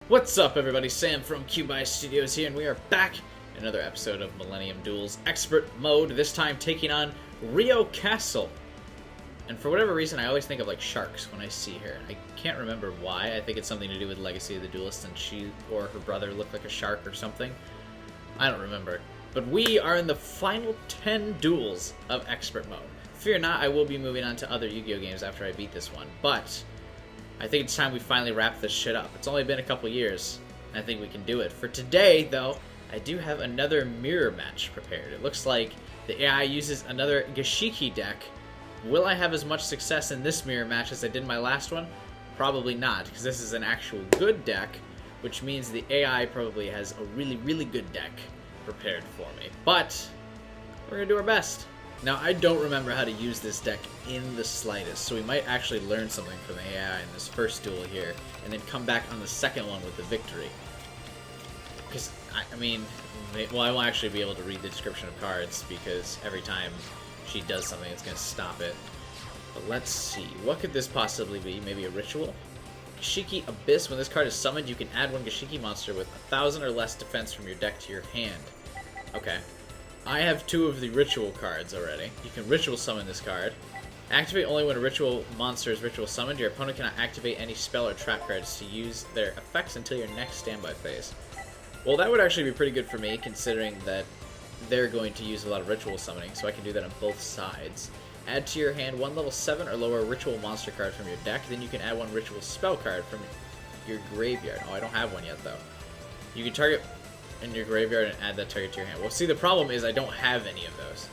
What's up, everybody? Sam from Cubi Studios here, and we are back in another episode of Millennium Duels Expert Mode, this time taking on Rio Kastle. And for whatever reason, I always think of, like, sharks when I see her. I can't remember why. I think it's something to do with Legacy of the Duelist, and she or her brother look like a shark or something. I don't remember. But we are in the final 10 duels of Expert Mode. Fear not, I will be moving on to other Yu-Gi-Oh! Games after I beat this one, but I think it's time we finally wrap this shit up. It's only been a couple years, and I think we can do it. For today, though, I do have another mirror match prepared. It looks like the AI uses another Gashiki deck. Will I have as much success in this mirror match as I did in my last one? Probably not, because this is an actual good deck, which means the AI probably has a really, really good deck prepared for me. But we're going to do our best. Now, I don't remember how to use this deck in the slightest, so we might actually learn something from the AI in this first duel here, and then come back on the second one with the victory. Because, I mean, well, I won't actually be able to read the description of cards, because every time she does something, it's going to stop it. But let's see, what could this possibly be? Maybe a ritual? Gashiki Abyss. When this card is summoned, you can add one Gashiki monster with 1,000 or less defense from your deck to your hand. Okay. I have 2 of the ritual cards already. You can ritual summon this card. Activate only when a ritual monster is ritual summoned. Your opponent cannot activate any spell or trap cards to use their effects until your next standby phase. Well, that would actually be pretty good for me, considering that they're going to use a lot of ritual summoning, so I can do that on both sides. Add to your hand 1 level 7 or lower ritual monster card from your deck. Then you can add 1 ritual spell card from your graveyard. Oh, I don't have one yet, though. You can target in your graveyard and add that target to your hand. Well, see, the problem is I don't have any of those.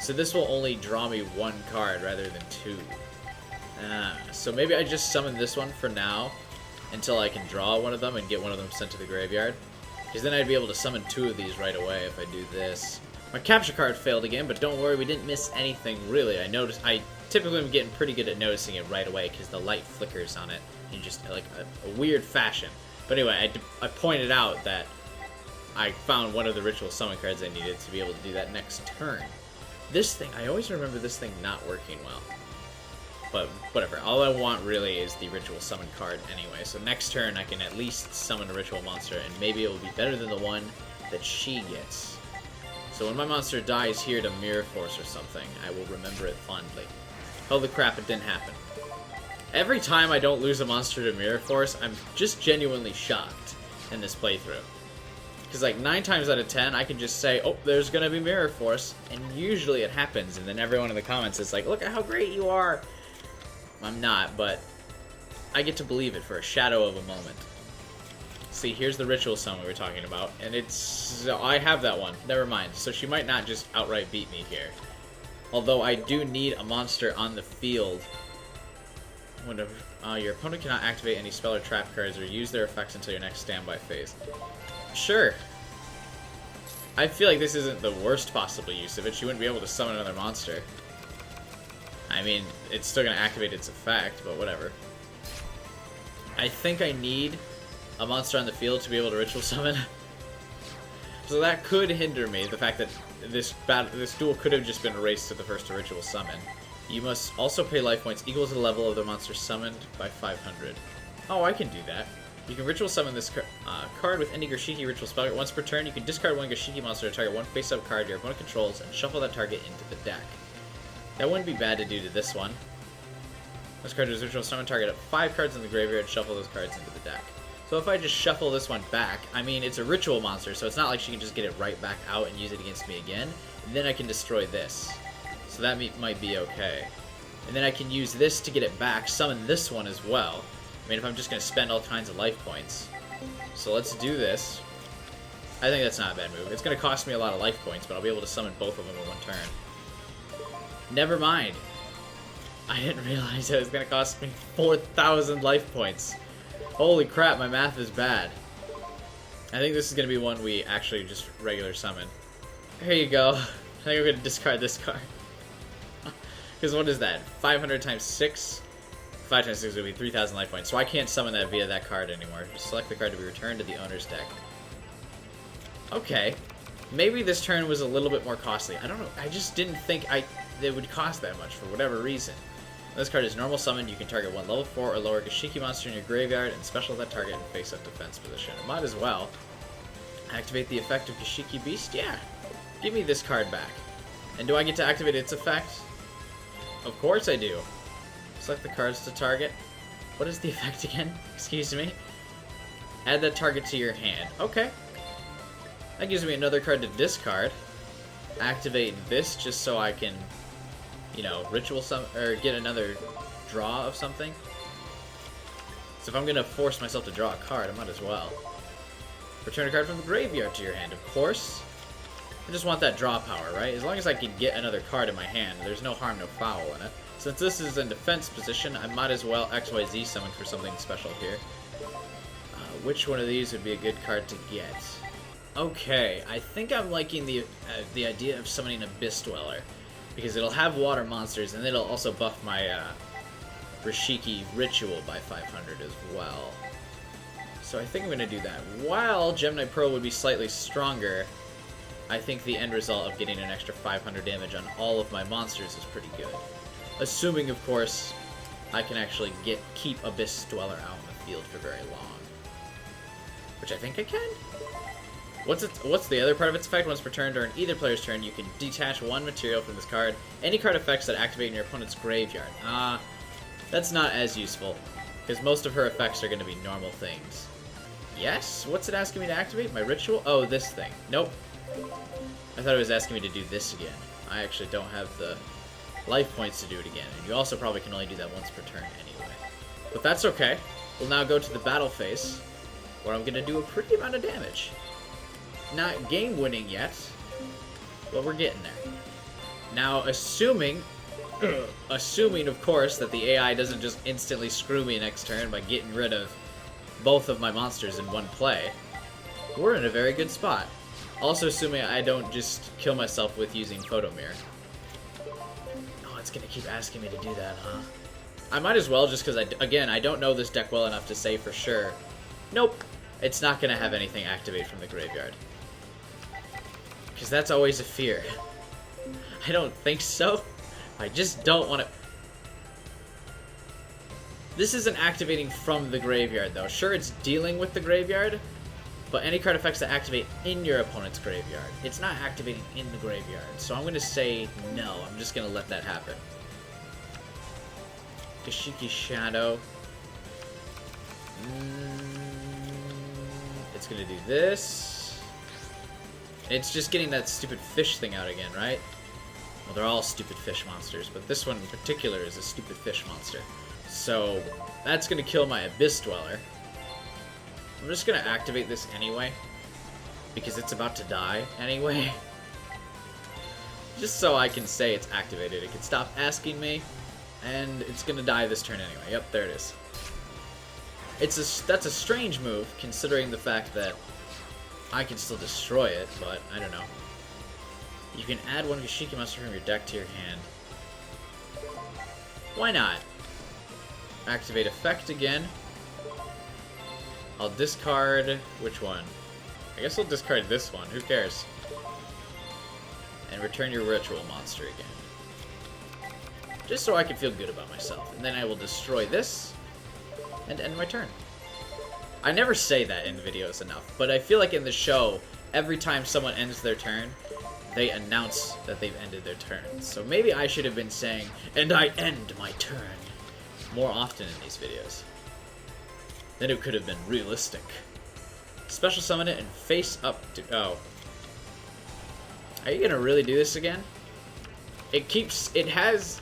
So this will only draw me 1 card rather than 2. So maybe I just summon this one for now until I can draw one of them and get one of them sent to the graveyard. Because then I'd be able to summon 2 of these right away if I do this. My capture card failed again, but don't worry, we didn't miss anything really. I typically am getting pretty good at noticing it right away because the light flickers on it in just like a weird fashion. But anyway, I pointed out that I found one of the ritual summon cards I needed to be able to do that next turn. This thing, I always remember this thing not working well. But whatever, all I want really is the ritual summon card anyway. So next turn I can at least summon a ritual monster, and maybe it will be better than the one that she gets. So when my monster dies here to Mirror Force or something, I will remember it fondly. Holy crap, it didn't happen. Every time I don't lose a monster to Mirror Force, I'm just genuinely shocked in this playthrough. Because like 9 times out of 10, I can just say, oh, there's going to be Mirror Force, and usually it happens, and then everyone in the comments is like, look at how great you are! I'm not, but I get to believe it for a shadow of a moment. See, here's the ritual summon we were talking about, and I have that one, never mind. So she might not just outright beat me here. Although I do need a monster on the field. Your opponent cannot activate any spell or trap cards or use their effects until your next standby phase. Sure. I feel like this isn't the worst possible use of it. She wouldn't be able to summon another monster. I mean, it's still going to activate its effect, but whatever. I think I need a monster on the field to be able to ritual summon. So that could hinder me, the fact that this duel could have just been erased to the first ritual summon. You must also pay life points equal to the level of the monster summoned by 500. Oh, I can do that. You can ritual summon this card with any Gashiki ritual spell. Once per turn, you can discard 1 Gashiki monster to target 1 face-up card your opponent controls and shuffle that target into the deck. That wouldn't be bad to do to this one. This card is ritual summon target up 5 cards in the graveyard, shuffle those cards into the deck. So if I just shuffle this one back, I mean, it's a ritual monster, so it's not like she can just get it right back out and use it against me again. And then I can destroy this. So that might be okay. And then I can use this to get it back, summon this one as well. I mean, if I'm just going to spend all kinds of life points. So let's do this. I think that's not a bad move. It's going to cost me a lot of life points, but I'll be able to summon both of them in 1 turn. Never mind. I didn't realize it was going to cost me 4,000 life points. Holy crap, my math is bad. I think this is going to be one we actually just regular summon. Here you go. I think I'm going to discard this card. Because what is that? 500 times 6? 5 times 6 would be 3,000 life points. So I can't summon that via that card anymore. Just select the card to be returned to the owner's deck. Okay. Maybe this turn was a little bit more costly. I don't know. I just didn't think it would cost that much for whatever reason. When this card is normal summoned, you can target one level 4 or lower Gashiki monster in your graveyard and special that target in face-up defense position. Might as well. Activate the effect of Gashiki Beast? Yeah. Give me this card back. And do I get to activate its effect? Of course I do. Select the cards to target. What is the effect again? Excuse me. Add that target to your hand. Okay. That gives me another card to discard. Activate this just so I can, you know, ritual or get another draw of something. So if I'm gonna force myself to draw a card, I might as well. Return a card from the graveyard to your hand, of course. I just want that draw power, right? As long as I can get another card in my hand, there's no harm, no foul in it. Since this is in defense position, I might as well XYZ summon for something special here. Which one of these would be a good card to get? Okay, I think I'm liking the idea of summoning Abyss Dweller, because it'll have water monsters, and it'll also buff my Rishiki Ritual by 500 as well. So I think I'm going to do that. While Gemini Pearl would be slightly stronger, I think the end result of getting an extra 500 damage on all of my monsters is pretty good. Assuming, of course, I can actually keep Abyss Dweller out in the field for very long. Which I think I can? What's the other part of its effect? Once per turn during either player's turn, you can detach one material from this card. Any card effects that activate in your opponent's graveyard. That's not as useful, because most of her effects are going to be normal things. Yes? What's it asking me to activate? My ritual? Oh, this thing. Nope. I thought it was asking me to do this again. I actually don't have the life points to do it again, and you also probably can only do that once per turn anyway. But that's okay. We'll now go to the battle phase, where I'm going to do a pretty amount of damage. Not game-winning yet, but we're getting there. Now, assuming, of course, that the AI doesn't just instantly screw me next turn by getting rid of both of my monsters in one play, we're in a very good spot. Also assuming I don't just kill myself with using Photo Mirror. Oh, it's gonna keep asking me to do that, huh? I might as well, just because, again, I don't know this deck well enough to say for sure. Nope, it's not gonna have anything activate from the graveyard. Because that's always a fear. I don't think so. I just don't want to... This isn't activating from the graveyard, though. Sure, it's dealing with the graveyard, but any card effects that activate in your opponent's graveyard, it's not activating in the graveyard. So I'm going to say no. I'm just going to let that happen. Gashiki Shadow. It's going to do this. It's just getting that stupid fish thing out again, right? Well, they're all stupid fish monsters, but this one in particular is a stupid fish monster. So that's going to kill my Abyss Dweller. I'm just going to activate this anyway, because it's about to die anyway. Just so I can say it's activated. It can stop asking me, and it's going to die this turn anyway. Yep, there it is. That's a strange move, considering the fact that I can still destroy it, but I don't know. You can add one Gashiki monster from your deck to your hand. Why not? Activate effect again. I'll discard... which one? I guess I'll discard this one. Who cares? And return your ritual monster again. Just so I can feel good about myself. And then I will destroy this and end my turn. I never say that in videos enough, but I feel like in the show, every time someone ends their turn, they announce that they've ended their turn. So maybe I should have been saying, "And I end my turn," more often in these videos. Then it could have been realistic. Special summon it and face up to... Oh. Are you gonna really do this again? It has...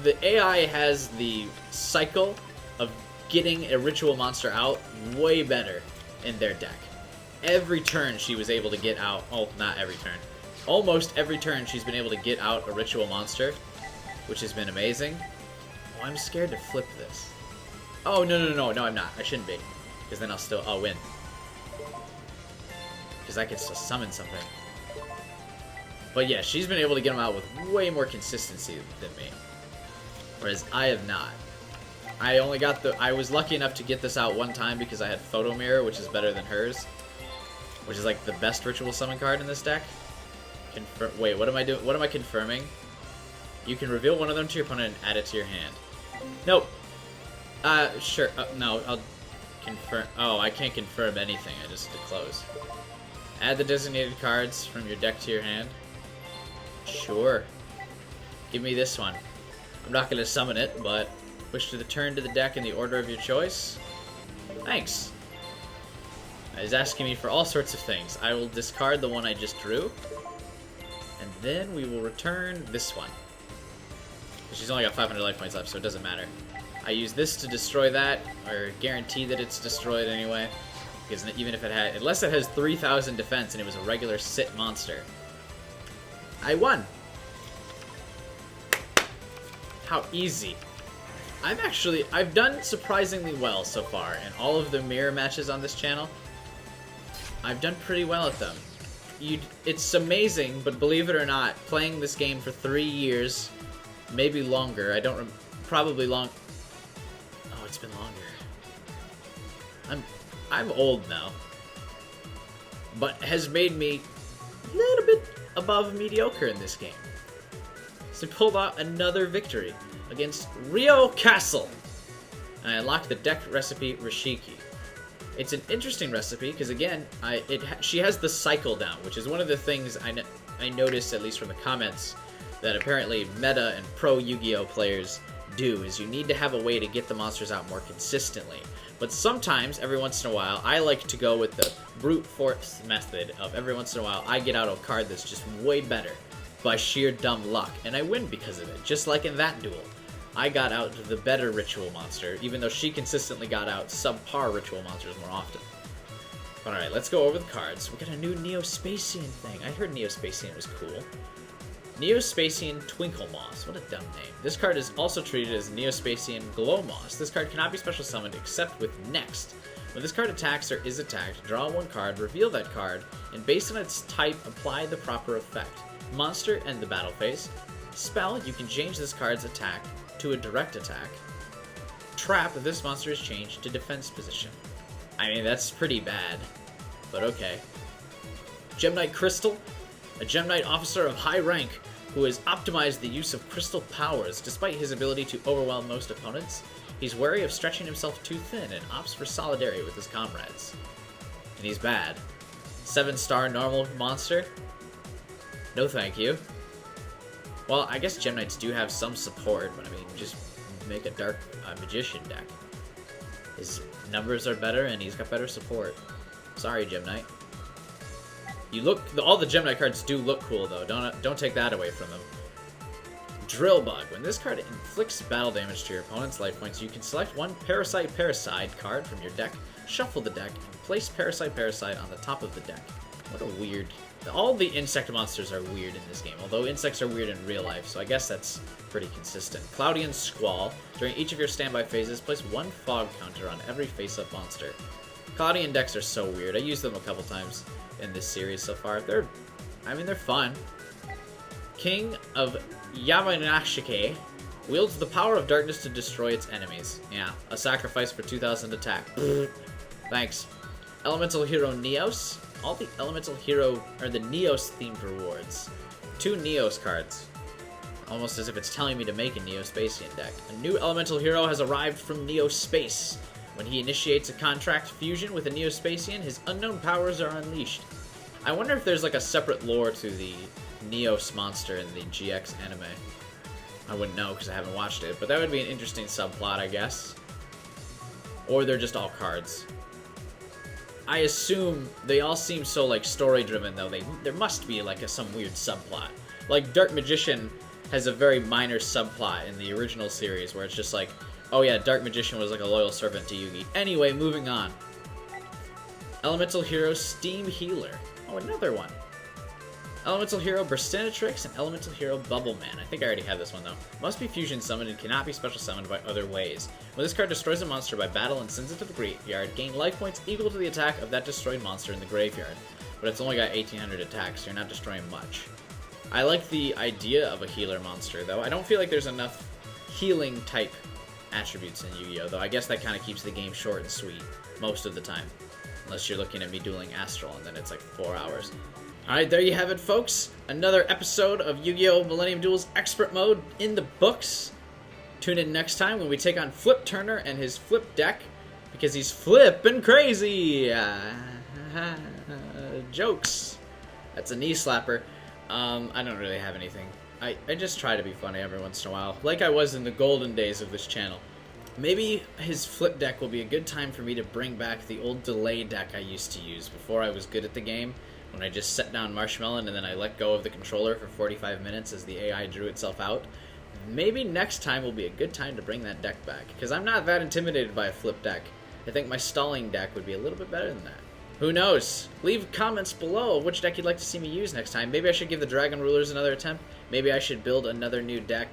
The AI has the cycle of getting a ritual monster out way better in their deck. Every turn she was able to get out... Oh, not every turn. Almost every turn she's been able to get out a ritual monster, which has been amazing. Oh, I'm scared to flip this. Oh, no, I'm not. I shouldn't be. Because then I'll win. Because I can still summon something. But yeah, she's been able to get them out with way more consistency than me. Whereas I have not. I was lucky enough to get this out one time because I had Photo Mirror, which is better than hers. Which is like the best ritual summon card in this deck. Wait, what am I doing? What am I confirming? You can reveal one of them to your opponent and add it to your hand. Nope. Sure. No, I'll confirm. Oh, I can't confirm anything. I just have to close. Add the designated cards from your deck to your hand. Sure. Give me this one. I'm not going to summon it, but push to the turn to the deck in the order of your choice. Thanks. It's asking me for all sorts of things. I will discard the one I just drew, and then we will return this one. She's only got 500 life points left, so it doesn't matter. I use this to destroy that, or guarantee that it's destroyed anyway. Because even if it had, unless it has 3,000 defense and it was a regular sit monster, I won. How easy. I've done surprisingly well so far in all of the mirror matches on this channel. I've done pretty well at them. It's amazing, but believe it or not, playing this game for 3 years, maybe longer, probably long. Oh, it's been longer. I'm old now, but has made me a little bit above mediocre in this game. So I pulled out another victory against Rio Kastle, and I unlocked the deck recipe Rashiki. It's an interesting recipe because again, she has the cycle down, which is one of the things I noticed, at least from the comments, that apparently meta and pro Yu-Gi-Oh players do, is you need to have a way to get the monsters out more consistently. But sometimes, every once in a while, I like to go with the brute force method of every once in a while I get out a card that's just way better by sheer dumb luck, and I win because of it, just like in that duel. I got out the better ritual monster, even though she consistently got out subpar ritual monsters more often. Alright, let's go over the cards. We got a new Neo-Spacian thing. I heard Neo-Spacian was cool. Neo-Spacian Twinkle Moss. What a dumb name. This card is also treated as Neo-Spacian Glow Moss. This card cannot be special summoned except with Next. When this card attacks or is attacked, draw one card, reveal that card, and based on its type, apply the proper effect. Monster, end the battle phase. Spell, you can change this card's attack to a direct attack. Trap, if this monster is changed to defense position. I mean, that's pretty bad, but okay. Gem Knight Crystal, a Gem Knight officer of high rank who has optimized the use of crystal powers. Despite his ability to overwhelm most opponents, he's wary of stretching himself too thin and opts for solidarity with his comrades. And he's bad. 7-star normal monster? No thank you. Well, I guess Gem Knights do have some support, but I mean, just make a Dark Magician deck. His numbers are better and he's got better support. Sorry, Gem Knight. All the Gem Knight cards do look cool though. Don't take that away from them. Drill Bug. When this card inflicts battle damage to your opponent's life points, you can select one Parasite card from your deck, shuffle the deck, and place Parasite on the top of the deck. What a weird... All the insect monsters are weird in this game, although insects are weird in real life, so I guess that's pretty consistent. Cloudian Squall. During each of your standby phases, place one fog counter on every face-up monster. Cloudian decks are so weird. I used them a couple times in this series so far. They're fun. King of Yamanashike wields the power of darkness to destroy its enemies. Yeah, a sacrifice for 2,000 attack. Thanks. Elemental Hero Neos. All the Elemental Hero are the Neos themed rewards. 2 Neos cards. Almost as if it's telling me to make a Neo-Spacian deck. A new Elemental Hero has arrived from Neo-Space. When he initiates a contract fusion with a Neo-Spacian, his unknown powers are unleashed. I wonder if there's like a separate lore to the Neos monster in the GX anime. I wouldn't know because I haven't watched it, but that would be an interesting subplot, I guess. Or they're just all cards. I assume they all seem so like story-driven though. There must be like some weird subplot. Like Dark Magician has a very minor subplot in the original series where it's just like, oh yeah, Dark Magician was like a loyal servant to Yugi. Anyway, moving on. Elemental Hero Steam Healer. Oh, another one. Elemental Hero Burstinatrix and Elemental Hero Bubble Man. I think I already had this one though. Must be fusion summoned and cannot be special summoned by other ways. When this card destroys a monster by battle and sends it to the graveyard, gain life points equal to the attack of that destroyed monster in the graveyard. But it's only got 1800 attacks, so you're not destroying much. I like the idea of a healer monster though. I don't feel like there's enough healing type attributes in Yu-Gi-Oh! Though I guess that kind of keeps the game short and sweet most of the time. Unless you're looking at me dueling Astral and then it's like 4 hours. Alright, there you have it, folks. Another episode of Yu-Gi-Oh! Millennium Duels Expert Mode in the books. Tune in next time when we take on Flip Turner and his flip deck, because he's flippin' crazy. Jokes. That's a knee slapper. I don't really have anything. I just try to be funny every once in a while, like I was in the golden days of this channel. Maybe his flip deck will be a good time for me to bring back the old delay deck I used to use before I was good at the game, when I just set down Marshmallow and then I let go of the controller for 45 minutes as the AI drew itself out. Maybe next time will be a good time to bring that deck back, because I'm not that intimidated by a flip deck. I think my stalling deck would be a little bit better than that. Who knows? Leave comments below of which deck you'd like to see me use next time. Maybe I should give the Dragon Rulers another attempt. Maybe I should build another new deck.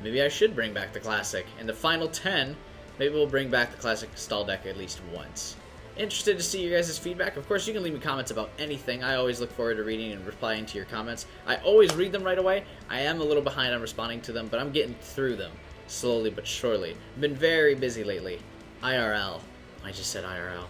Maybe I should bring back the Classic. In the final 10, maybe we'll bring back the Classic stall deck at least once. Interested to see your guys' feedback. Of course, you can leave me comments about anything. I always look forward to reading and replying to your comments. I always read them right away. I am a little behind on responding to them, but I'm getting through them, slowly but surely. I've been very busy lately. IRL. I just said IRL.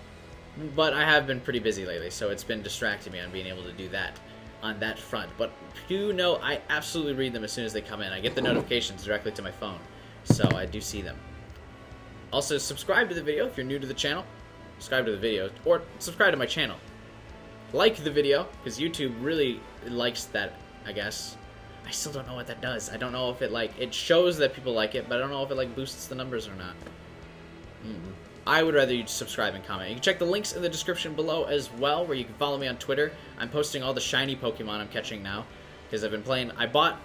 But I have been pretty busy lately, so it's been distracting me on being able to do that on that front. But do know I absolutely read them as soon as they come in. I get the notifications directly to my phone, so I do see them. Also, subscribe to the video if you're new to the channel. Subscribe to the video, or subscribe to my channel. Like the video, because YouTube really likes that, I guess. I still don't know what that does. I don't know if it, it shows that people like it, but I don't know if it, boosts the numbers or not. I would rather you subscribe and comment. You can check the links in the description below as well, where you can follow me on Twitter. I'm posting all the shiny Pokemon I'm catching now, because I've been playing. I bought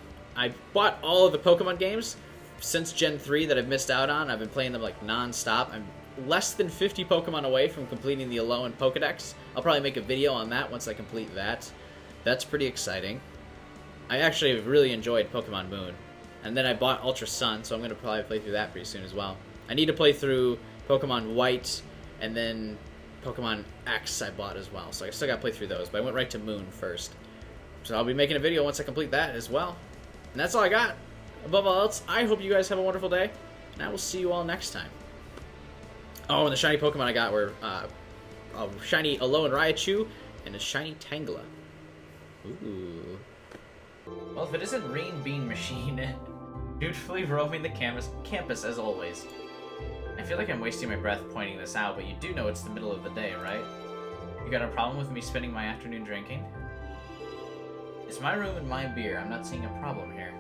all of the Pokemon games since Gen 3 that I've missed out on. I've been playing them non-stop. I'm less than 50 Pokemon away from completing the Alolan Pokedex. I'll probably make a video on that once I complete that. That's pretty exciting. I actually have really enjoyed Pokemon Moon. And then I bought Ultra Sun, so I'm going to probably play through that pretty soon as well. I need to play through Pokemon White, and then Pokemon X I bought as well. So I still got to play through those, but I went right to Moon first. So I'll be making a video once I complete that as well. And that's all I got. Above all else, I hope you guys have a wonderful day, and I will see you all next time. Oh, and the shiny Pokemon I got were a shiny Alolan Raichu and a shiny Tangela. Ooh. Well, if it isn't Rain Bean Machine, dutifully roaming the campus as always. I feel like I'm wasting my breath pointing this out, but you do know it's the middle of the day, right? You got a problem with me spending my afternoon drinking? It's my room and my beer. I'm not seeing a problem here.